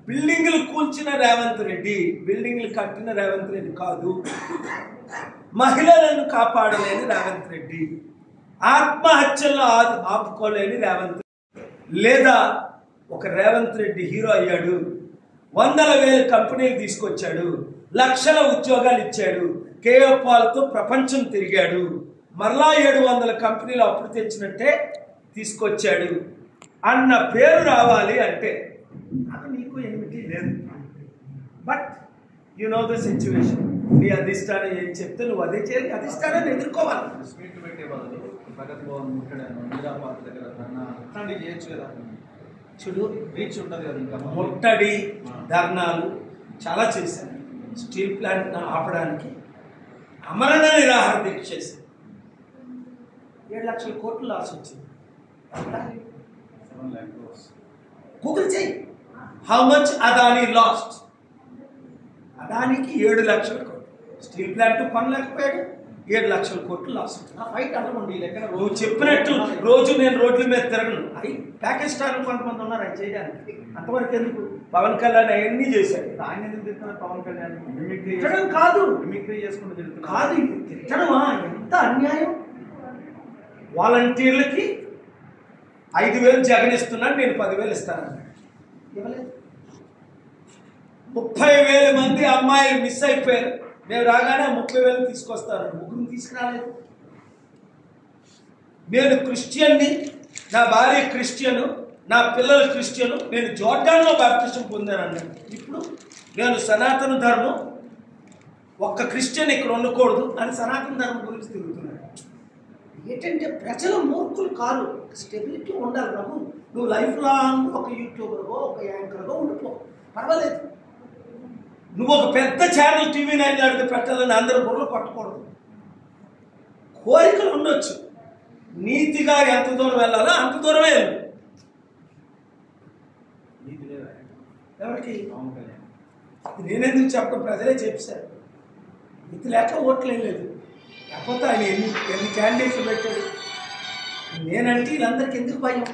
బిల్డింగ్లు కూల్చిన రేవంత్ రెడ్డి, బిల్డింగ్లు కట్టిన రేవంత్ రెడ్డి కాదు. మహిళలను కాపాడలేని రేవంత్ రెడ్డి, ఆత్మహత్యల్లో ఆపుకోలేని రేవంత్ రెడ్డి. లేదా ఒక రేవంత్ రెడ్డి హీరో అయ్యాడు, 100,000 కంపెనీలు తీసుకొచ్చాడు, లక్షల ఉద్యోగాలు ఇచ్చాడు, కేఎఫ్ఆల్తో ప్రపంచం తిరిగాడు, మరలా 700 కంపెనీలు అప్పుడు తెచ్చినట్టే తీసుకొచ్చాడు అన్న పేరు రావాలి అంటే అది నీకు ఏమిటి లేదు. But you know the situation. నీ అధిష్టానం ఏం చెప్తే నువ్వు అదే చేయాలి, అధిష్టానాన్ని ఎదుర్కోవాలి. చూడు, రీచ్ ఉంటుంది కదా, ఇంకా ముట్టడి ధర్నాలు చాలా చేశాను. స్టీల్ ప్లాంట్ ఆపడానికి అమరణ నిరాహార దీక్ష చేశాను. 7 లక్షల కోట్లు లాస్ వచ్చింది. గూగుల్ చేయి, హౌ మచ్ అదానీ లాస్ట్. అదానికి 7 లక్షల కోట్లు, స్టీల్ ప్లాంట్ కొనలేకపోయాడు, 7 లక్షల కోట్లు లాస్. ఫైట్ అడగండి లెక్కన. నువ్వు చెప్పినట్టు రోజు నేను రోడ్ల మీద తిరగను. అవి ప్యాకేజ్ స్టార్లు కొంతమంది ఉన్నారు అది చేయడానికి. అంతవరకు ఎందుకు? పవన్ కళ్యాణ్ అవన్నీ చేశాడు. ఆయన ఎందుకు తిరుగుతున్నారు? పవన్ కళ్యాణ్ తిట్టడం కాదు, మిమిక్రీ చేసుకుంటూ తిరుగుతున్నారు కాదు, తిట్టడమా? ఎంత అన్యాయం. వాలంటీర్లకి 5,000 జగన్ ఇస్తున్నాడు, నేను 10,000 ఇస్తానన్నాడు, ఇవ్వలేదు. 30,000 మంది అమ్మాయిలు మిస్ అయిపోయారు, మేము రాగానే 30,000 తీసుకొస్తాను, ముగ్గురు తీసుకురాలేదు. నేను క్రిస్టియన్ని, నా భార్య క్రిస్టియను, నా పిల్లలు క్రిస్టియను, నేను జోర్డాన్లో బాప్టిజం పొందాను అన్నాడు. ఇప్పుడు నేను సనాతన ధర్మం, ఒక్క క్రిస్టియన్ ఇక్కడ ఉండకూడదు అని సనాతన ధర్మం గురించి తిరుగుతున్నాడు. ఏంటంటే ప్రజలు మూర్ఖులు కాదు, స్టెబిలిటీ ఉండాలి. నువ్వు లైఫ్ లాంగ్ ఒక యూట్యూబర్గో ఒక యాంకర్గో ఉండిపో, పర్వాలేదు. నువ్వు ఒక పెద్ద ఛానల్ TV9 లాంటిది పెట్టాలని అందరూ బుర్రలు పట్టకూడదు. కోరికలు ఉండొచ్చు, నీతిగా ఎంత దూరం వెళ్ళాలో అంత దూరమే వెళ్ళు. ఎవరికి? నేనెందుకు చెప్పడం, ప్రజలే చెప్పారు. నీతి లేక ఓట్లు వేయలేదు, లేకపోతే ఆయన ఎన్ని క్యాండిడేట్లు పెట్టాడు. నేనంటే వీళ్ళందరికీ ఎందుకు భయం?